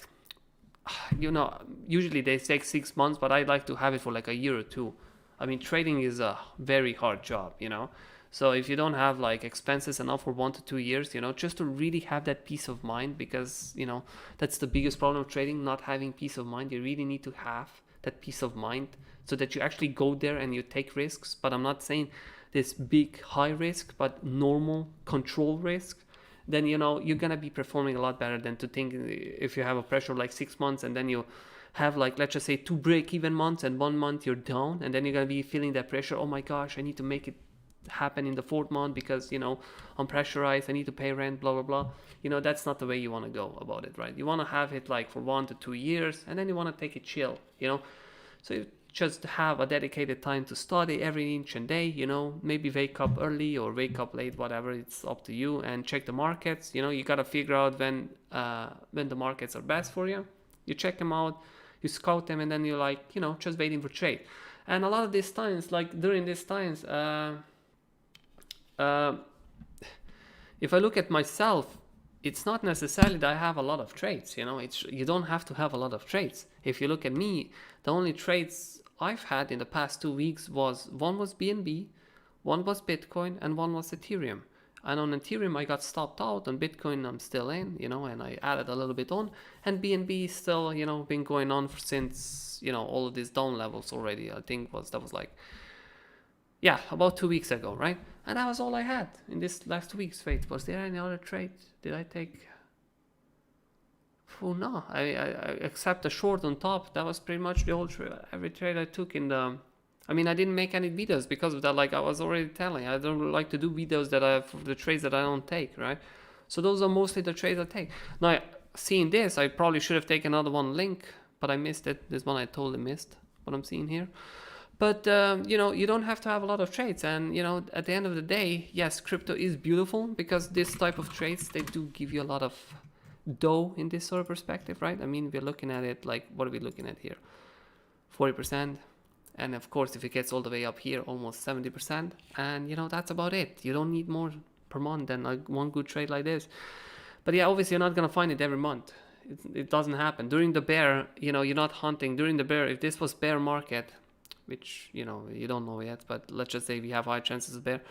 Speaker 2: you know, usually they take 6 months, but I like to have it for like a year or two. I mean, trading is a very hard job, you know. So if you don't have like expenses enough for 1 to 2 years, you know, just to really have that peace of mind, because, you know, that's the biggest problem of trading, not having peace of mind. You really need to have that peace of mind so that you actually go there and you take risks. But I'm not saying this big high risk, but normal control risk. Then, you know, you're gonna be performing a lot better than to think if you have a pressure of like 6 months and then you have like, let's just say 2 break-even months and 1 month you're down, and then you're going to be feeling that pressure. Oh my gosh, I need to make it happen in the 4th month because, you know, I'm pressurized, I need to pay rent, blah blah blah. You know, that's not the way you want to go about it, right? You want to have it like for 1 to 2 years, and then you want to take it chill, you know. So you just have a dedicated time to study every inch and day, you know. Maybe wake up early or wake up late, whatever, it's up to you, and check the markets. You know, you got to figure out when the markets are best for you. You check them out, you scout them, and then you're like, you know, just waiting for trade. And a lot of these times, like during these times, if I look at myself, it's not necessarily that I have a lot of trades, you know. You don't have to have a lot of trades. If you look at me, the only trades I've had in the past 2 weeks one was BNB, one was Bitcoin, and one was Ethereum. And on Ethereum, I got stopped out. On Bitcoin, I'm still in, you know, and I added a little bit on. And BNB is still, you know, been going on since, you know, all of these down levels already. I think that was like, yeah, about 2 weeks ago, right? And that was all I had in this last 2 weeks. Wait, was there any other trade? Did I take? Oh no, I except the short on top. That was pretty much the whole trade. Every trade I took in the. I mean, I didn't make any videos because of that. Like I was already telling, I don't like to do videos for the trades that I don't take, right? So those are mostly the trades I take. Now, seeing this, I probably should have taken another one, Link, but I missed it. This one I totally missed, what I'm seeing here. But, you know, you don't have to have a lot of trades. And, you know, at the end of the day, yes, crypto is beautiful because this type of trades, they do give you a lot of dough in this sort of perspective, right? I mean, we're looking at it like, what are we looking at here? 40%. And of course, if it gets all the way up here, almost 70%. And, you know, that's about it. You don't need more per month than like one good trade like this. But yeah, obviously, you're not going to find it every month. It doesn't happen. During the bear, you know, you're not hunting. During the bear, if this was bear market, which, you know, you don't know yet, but let's just say we have high chances of bear,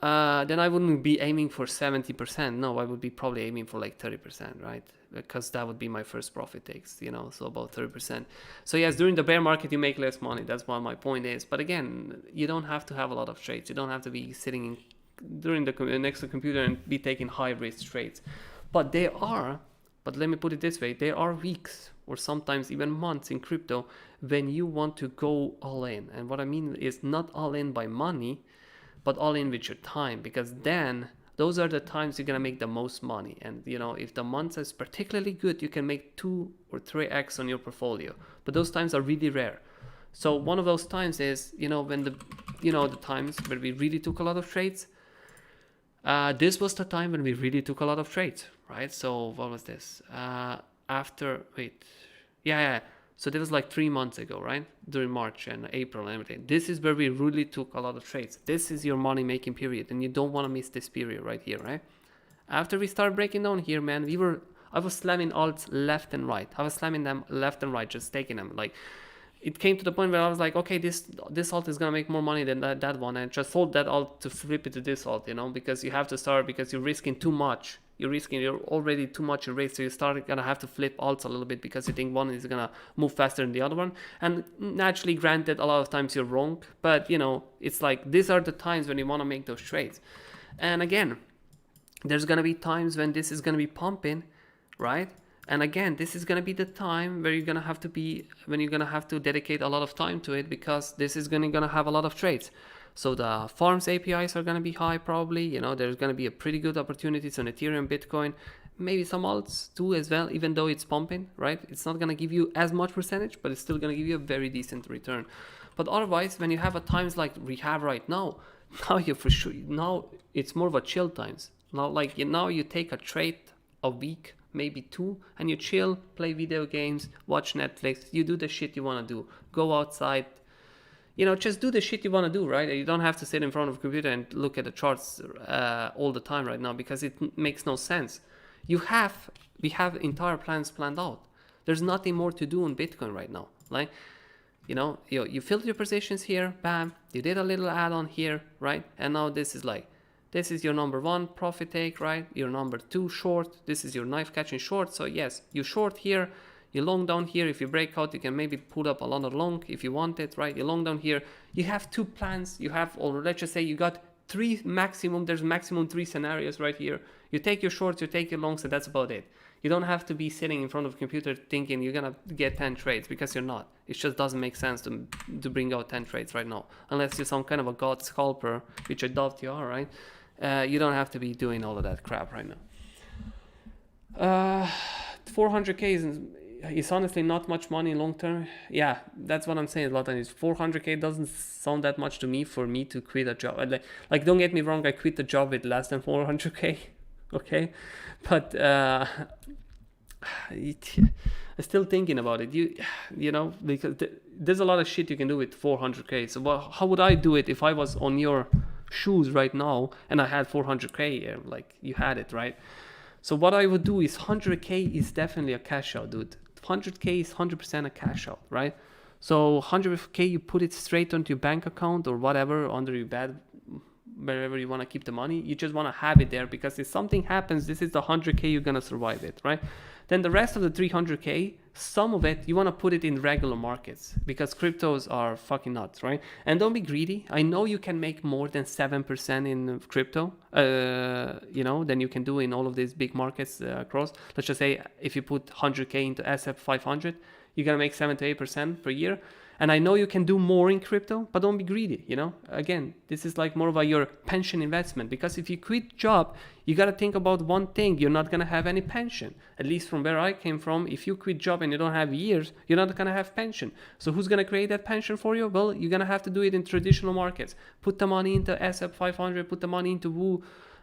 Speaker 2: then I wouldn't be aiming for 70%. No, I would be probably aiming for like 30%, right? Because that would be my first profit takes, you know, so about 30%. So yes, during the bear market, you make less money. That's what my point is. But again, you don't have to have a lot of trades. You don't have to be sitting in next to the computer and be taking high risk trades. But let me put it this way, there are weeks or sometimes even months in crypto when you want to go all in. And what I mean is not all in by money, but all in with your time, because then those are the times you're going to make the most money. And if the month is particularly good, you can make 2 or 3x on your portfolio, but those times are really rare. So one of those times is when the times where we really took a lot of trades. This was the time when we really took a lot of trades, right? So what was this? So that was like 3 months ago, right? During March and April and everything. This is where we really took a lot of trades. This is your money making period, and you don't want to miss this period right here, right? After we start breaking down here, man, I was slamming alts left and right. I was slamming them left and right, just taking them. Like, it came to the point where I was like, okay, this alt is gonna make more money than that one, and just sold that alt to flip it to this alt, because you have to start, because you're risking too much. You're already too much in risk, so you start gonna have to flip alts a little bit because you think one is gonna move faster than the other one. And naturally, granted, a lot of times you're wrong, but it's like these are the times when you want to make those trades. And again, there's gonna be times when this is gonna be pumping, right? And again, this is going to be the time where you're going to have to dedicate a lot of time to it, because this is going to have a lot of trades. So the farms APIs are going to be high probably. There's going to be a pretty good opportunities on Ethereum, Bitcoin, maybe some alts too as well, even though it's pumping, right? It's not going to give you as much percentage, but it's still going to give you a very decent return. But otherwise, when you have times like we have right now now it's more of a chill times. Now you take a trade a week, maybe 2, and you chill, play video games, watch Netflix, you do the shit you want to do, go outside, just do the shit you want to do, right? You don't have to sit in front of a computer and look at the charts all the time right now, because it makes no sense. We have entire plans planned out. There's nothing more to do on Bitcoin right now. Like, you filled your positions here, bam, you did a little add-on here, right? And now this is your number 1 profit take, right? Your number 2 short. This is your knife catching short. So yes, you short here, you long down here. If you break out, you can maybe put up another long if you want it, right? You long down here. You have 2 plans. Or let's just say you got 3 maximum. There's maximum 3 scenarios right here. You take your shorts, you take your longs, and that's about it. You don't have to be sitting in front of a computer thinking you're gonna get 10 trades, because you're not. It just doesn't make sense to bring out 10 trades right now, unless you're some kind of a god scalper, which I doubt you are, right? You don't have to be doing all of that crap right now. 400k is honestly not much money long term. Yeah, that's what I'm saying. A lot of times 400k doesn't sound that much to me for me to quit a job. Like don't get me wrong, I quit the job with less than 400k, okay, but I'm still thinking about it. Because there's a lot of shit you can do with 400k. So how would I do it if I was on your shoes right now and I had 400k? Like you had it, right? So what I would do is 100k is definitely a cash out, dude. 100k is 100% a cash out, right? So 100k, you put it straight onto your bank account or whatever, under your bed, wherever you want to keep the money. You just want to have it there, because if something happens, this is the 100k you're gonna survive it, right? Then the rest of the 300k, some of it you want to put it in regular markets, because cryptos are fucking nuts, right? And don't be greedy. I know you can make more than 7% in crypto, than you can do in all of these big markets across. Let's just say if you put 100k into S&P 500, you're gonna make 7 to 8% per year. And I know you can do more in crypto, but don't be greedy, Again, this is like more of your pension investment, because if you quit job, you got to think about one thing. You're not going to have any pension. At least from where I came from, if you quit job and you don't have years, you're not going to have pension. So who's going to create that pension for you? Well, you're going to have to do it in traditional markets. Put the money into S&P 500, put the money into Woo,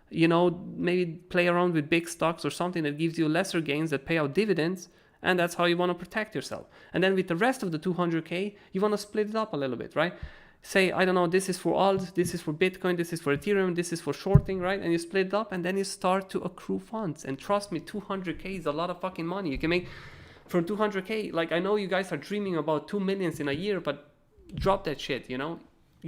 Speaker 2: maybe play around with big stocks or something that gives you lesser gains that pay out dividends. And that's how you want to protect yourself. And then with the rest of the 200k, you want to split it up a little bit, right? Say, I don't know, this is for alts, this is for Bitcoin, this is for Ethereum, this is for shorting, right? And you split it up, and then you start to accrue funds. And trust me, 200k is a lot of fucking money. You can make from 200k, like I know you guys are dreaming about 2 millions in a year, but drop that shit, You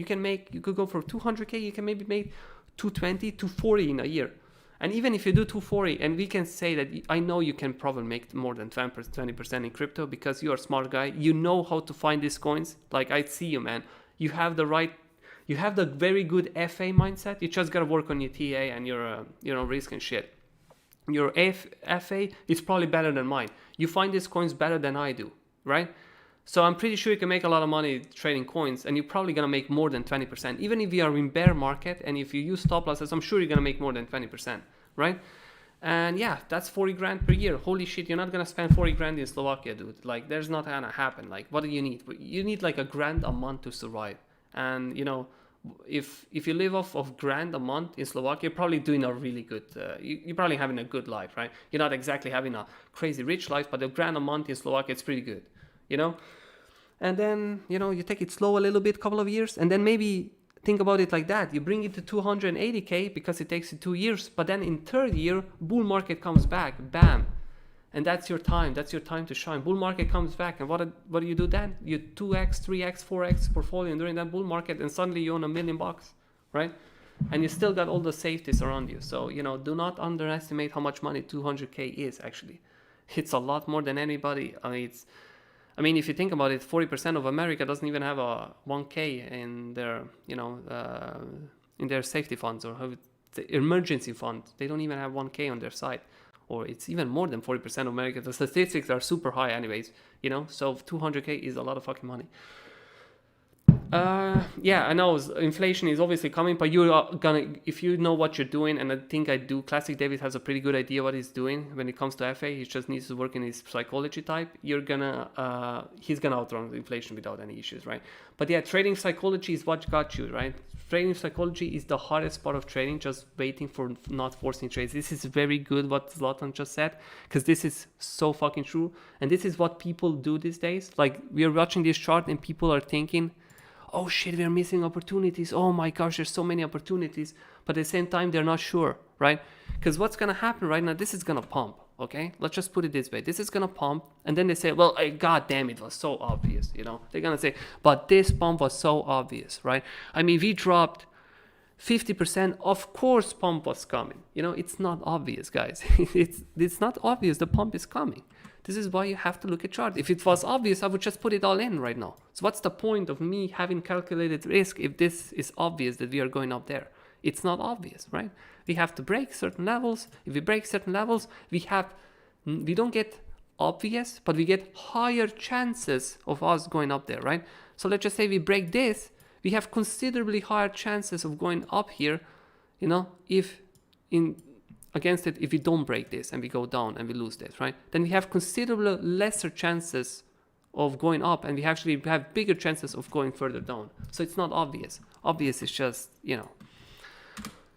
Speaker 2: could go for 200k, you can maybe make 220, 240 in a year. And even if you do 240, and we can say that I know you can probably make more than 20% in crypto, because you're a smart guy. You know how to find these coins. Like I see you, man. You have the right You have the very good FA mindset. You just gotta work on your TA and your risk and shit. Your FA is probably better than mine. You find these coins better than I do, right? So I'm pretty sure you can make a lot of money trading coins, and you're probably gonna make more than 20%. Even if you are in bear market and if you use stop losses, I'm sure you're gonna make more than 20%, right? And yeah, that's 40 grand per year. Holy shit, you're not gonna spend 40 grand in Slovakia, dude. Like, there's not gonna happen. Like, what do you need? You need like $1,000 a month to survive. And you know, if you live off of $1,000 a month in Slovakia, you're probably doing a really good, you're probably having a good life, right? You're not exactly having a crazy rich life, but $1,000 a month in Slovakia, it's pretty good, you know? And then, you know, you take it slow a little bit, couple of years, and then maybe think about it like that. You bring it to 280K because it takes you 2 years, but then in third year, bull market comes back, bam. And that's your time to shine. Bull market comes back, and what do you do then? You 2x, 3x, 4x portfolio during that bull market, and suddenly you own $1 million, right? And you still got all the safeties around you. So, you know, do not underestimate how much money 200K is actually. It's a lot more than anybody. I mean, if you think about it, 40% of America doesn't even have a 1K in their, you know, in their safety funds or the emergency fund. They don't even have 1K on their side, or it's even more than 40% of America. The statistics are super high, anyways. You know, so 200K is a lot of fucking money. Yeah, I know inflation is obviously coming, but you are gonna, if you know what you're doing, and I think I do, Classic David has a pretty good idea what he's doing when it comes to FA. He just needs to work in his psychology type. He's gonna outrun inflation without any issues, right? But yeah, trading psychology is what got you, right? Trading psychology is the hardest part of trading, just waiting for not forcing trades. This is very good what Zlatan just said, because this is so fucking true. And this is what people do these days. Like, we are watching this chart and people are thinking, oh shit, we're missing opportunities. Oh my gosh, there's so many opportunities. But at the same time, they're not sure, right? Because what's going to happen right now, this is going to pump, okay? Let's just put it this way. This is going to pump. And then they say, well, god damn, it was so obvious, you know? They're going to say, but this pump was so obvious, right? I mean, we dropped 50%. Of course, pump was coming. You know, it's not obvious, guys. it's not obvious the pump is coming. This is why you have to look at chart. If it was obvious, I would just put it all in right now. So what's the point of me having calculated risk if this is obvious that we are going up there? It's not obvious, right? We have to break certain levels. If we break certain levels, we don't get obvious, but we get higher chances of us going up there, right? So let's just say we break this, we have considerably higher chances of going up here, you know, against it, if we don't break this and we go down and we lose this, right? Then we have considerably lesser chances of going up, and we actually have bigger chances of going further down. So it's not obvious. Obvious is just, you know,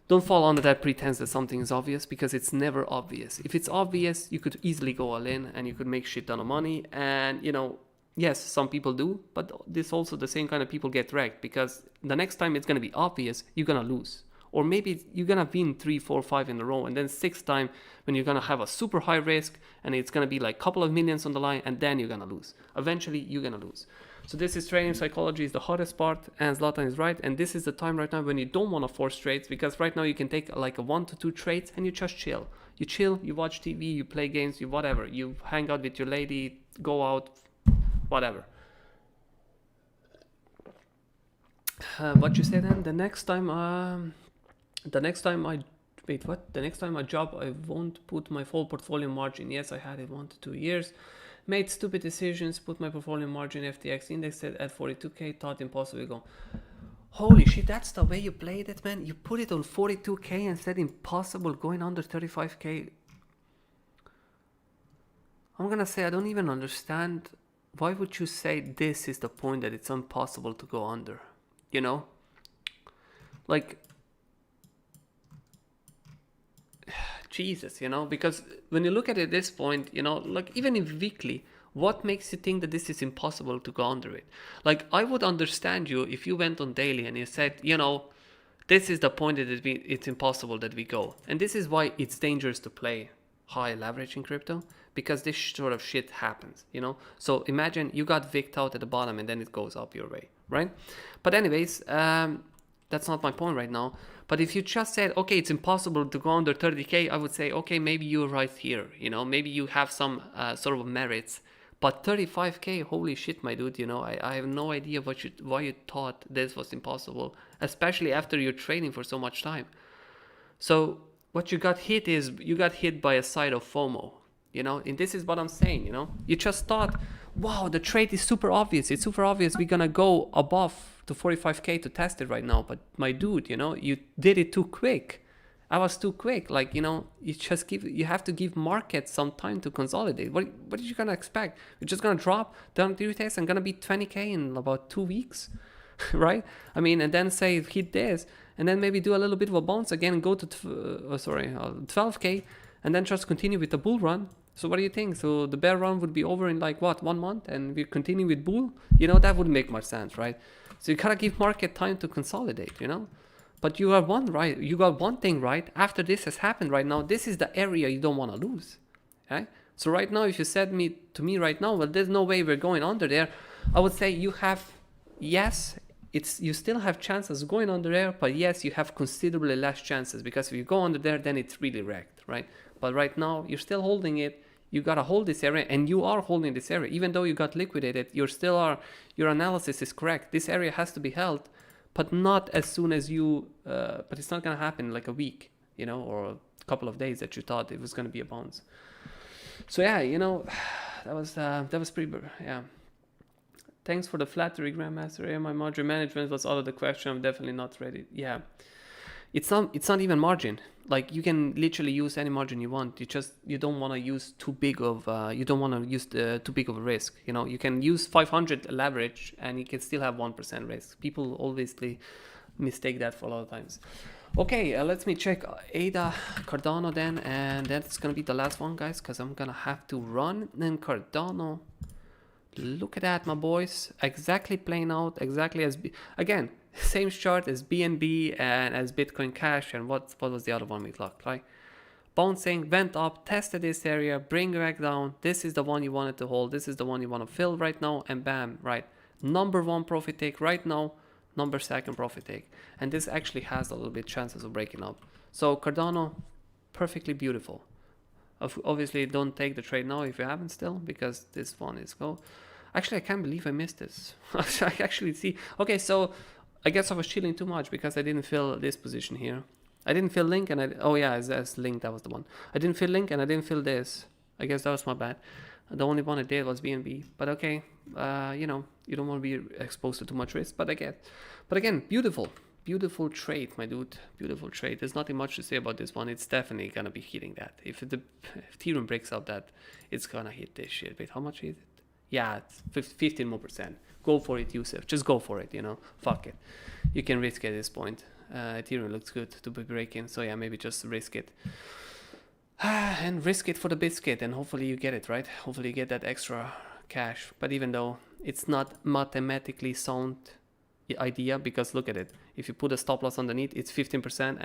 Speaker 2: don't fall under that pretense that something is obvious, because it's never obvious. If it's obvious, you could easily go all in and you could make shit ton of money. And, you know, yes, some people do, but this also the same kind of people get wrecked, because the next time it's going to be obvious, you're going to lose. Or maybe you're going to win 3, 4, 5 in a row. And then 6th time when you're going to have a super high risk and it's going to be like a couple of millions on the line, and then you're going to lose. Eventually, you're going to lose. So this is trading psychology is the hardest part, and Zlatan is right. And this is the time right now when you don't want to force trades, because right now you can take like a 1 to 2 trades and you just chill. You chill, you watch TV, you play games, you whatever. You hang out with your lady, go out, whatever. What you say then? The next time I job, I won't put my full portfolio margin. Yes, I had it 1 to 2 years. Made stupid decisions, put my portfolio margin FTX indexed at 42K, thought impossible to go. Holy shit, that's the way you played it, man. You put it on 42K and said impossible going under 35K. I'm gonna say I don't even understand. Why would you say this is the point that it's impossible to go under? You know? Like, Jesus, you know, because when you look at it at this point, you know, like even in weekly, what makes you think that this is impossible to go under it? Like, I would understand you if you went on daily and you said, you know, this is the point that it's impossible that we go. And this is why it's dangerous to play high leverage in crypto, because this sort of shit happens, you know? So imagine you got vicked out at the bottom and then it goes up your way, right? But anyways, that's not my point right now. But if you just said, okay, it's impossible to go under 30K, I would say, okay, maybe you're right here. You know, maybe you have some sort of merits, But 35k, holy shit, my dude, you know, I have no idea why you thought this was impossible, especially after you're trading for so much time. So what you got hit is you got hit by a side of FOMO, you know, and this is what I'm saying, you know, you just thought, wow, the trade is super obvious. It's super obvious. We're gonna go above to 45k to test it right now. But my dude, you know, you did it too quick. I was too quick. Like, you know, you have to give markets some time to consolidate. What are you gonna expect? You're just gonna drop down to retest and gonna be 20k in about 2 weeks, right? I mean, and then say hit this, and then maybe do a little bit of a bounce again and go to 12k, and then just continue with the bull run. So what do you think? So the bear run would be over in like what, 1 month, and we continue with bull? You know, that wouldn't make much sense, right? So you gotta give market time to consolidate, you know. But you got one thing right. After this has happened right now, this is the area you don't want to lose, right? So right now, if you said to me right now, well, there's no way we're going under there, I would say you have, yes, you still have chances going under there, but yes, you have considerably less chances, because if you go under there, then it's really wrecked, right? But right now, you're still holding it. You gotta hold this area, and you are holding this area. Even though you got liquidated, your analysis is correct. This area has to be held, but not as soon as but it's not gonna happen like a week, you know, or a couple of days that you thought it was gonna be a bounce. So yeah, you know, that was pretty, yeah. Thanks for the flattery, Grandmaster. Yeah, my margin management was out of the question. I'm definitely not ready. Yeah, it's not even margin. Like, you can literally use any margin you want. You don't want to use too big of too big of a risk. You know, you can use 500 leverage and you can still have 1% risk. People obviously mistake that for a lot of times. Okay, let me check ADA Cardano then, and that's gonna be the last one, guys, because I'm gonna have to run. Then Cardano. Look at that, my boys. Exactly playing out exactly as again, same chart as BNB and as Bitcoin Cash, and what was the other one we clocked, right? Bouncing, went up, tested this area, bring it back down. This is the one you wanted to hold. This is the one you want to fill right now, and bam, right? Number 1 profit take right now, number 2 profit take. And this actually has a little bit chances of breaking up. So Cardano, perfectly beautiful. Obviously, don't take the trade now if you haven't still, because this one is go. Actually, I can't believe I missed this. I actually see. Okay, so I guess I was chilling too much because I didn't fill this position here. I didn't fill link, and as link, that was the one. I didn't fill link, and I didn't fill this. I guess that was my bad. The only one I did was BNB. But okay, you know, you don't want to be exposed to too much risk. But again, beautiful trade, my dude. Beautiful trade. There's nothing much to say about this one. It's definitely gonna be hitting that. If Ethereum breaks out that, it's gonna hit this shit. Wait, how much is it? Yeah, it's 15 more percent. Go for it, Yusuf. Just go for it, you know. Fuck it. You can risk it at this point. Ethereum looks good to be breaking. So yeah, maybe just risk it. And risk it for the biscuit, and hopefully you get it, right? Hopefully you get that extra cash. But even though it's not mathematically sound idea, because look at it. If you put a stop loss underneath, it's 15%,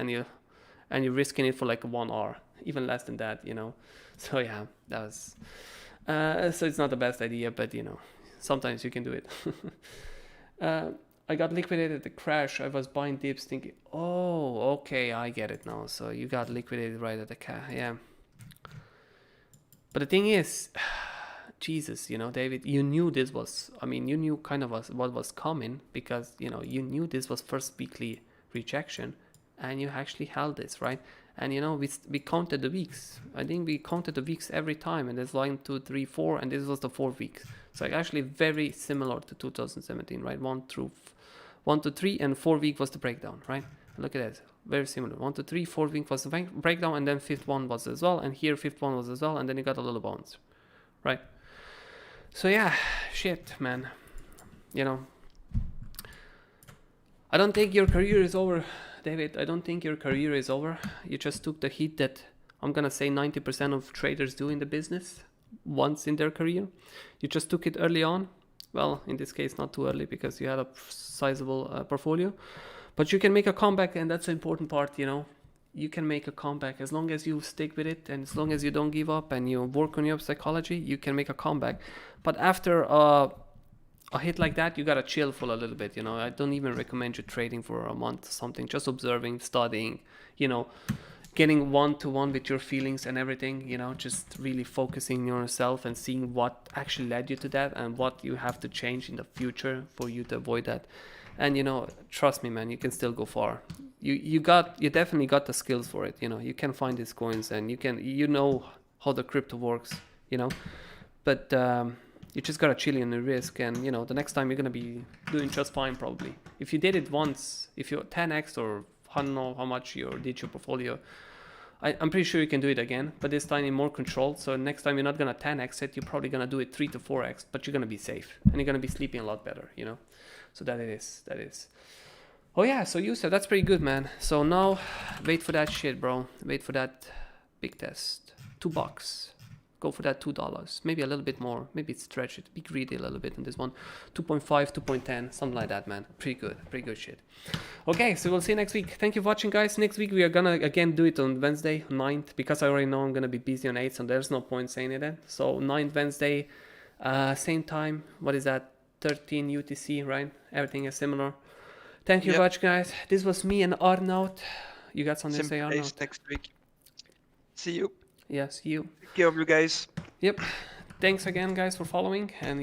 Speaker 2: and you're risking it for like 1 hour, even less than that, you know. So yeah, that was so it's not the best idea, but you know, sometimes you can do it. I got liquidated at the crash. I was buying dips thinking, oh, okay, I get it now. So you got liquidated right at the yeah. But the thing is, Jesus, you know, David, you knew this was, I mean, you knew kind of what was coming, because, you know, you knew this was first weekly rejection, and you actually held this, right? And, you know, we counted the weeks. I think we counted the weeks every time, and there's 1, 2, 3, 4, and this was the 4th week. So actually very similar to 2017, right? 1 to 3, and 4 week was the breakdown, right? Look at that, very similar. 1 to 3, 4 week was the breakdown, and then 5th one was as well, and here 5th one was as well, and then you got a little bounce, right? So yeah, shit, man. You know, I don't think your career is over, David. I don't think your career is over. You just took the hit that I'm gonna say 90% of traders do in the business once in their career. You just took it early on. Well, in this case, not too early, because you had a sizable portfolio. But you can make a comeback, and that's the important part, you know. You can make a comeback as long as you stick with it, and as long as you don't give up and you work on your psychology, you can make a comeback. But after a hit like that, you gotta chill for a little bit, you know. I don't even recommend you trading for a month or something, just observing, studying, you know. getting one-to-one with your feelings and everything, you know, just really focusing on yourself and seeing what actually led you to that and what you have to change in the future for you to avoid that. And, you know, trust me, man, you can still go far. You definitely got the skills for it. You know, you can find these coins and you know how the crypto works, you know, but you just gotta chill in the risk. And, you know, the next time you're gonna be doing just fine, probably. If you did it once, if you're 10x or I don't know how much you did your portfolio, I'm pretty sure you can do it again, but this time in more control. So next time you're not gonna 10x it, you're probably gonna do it 3 to 4x, but you're gonna be safe and you're gonna be sleeping a lot better, you know. So that is. Oh yeah, so Yusuf, that's pretty good, man. So now wait for that shit, bro. Wait for that big test. $2. Go for that $2. Maybe a little bit more. Maybe stretch it. Be greedy a little bit in this one. 2.5, 2.10, something like that, man. Pretty good shit. Okay, so we'll see you next week. Thank you for watching, guys. Next week we are gonna again do it on Wednesday, 9th, because I already know I'm gonna be busy on 8th, so there's no point saying it then. So 9th Wednesday, same time. What is that? 13 UTC, right? Everything is similar. Thank you very much, guys. This was me and Arnaud. You got something to say, Arnaud?
Speaker 1: Next week. See you.
Speaker 2: Yes, you.
Speaker 1: Take care of you guys.
Speaker 2: Yep. Thanks again, guys, for following. And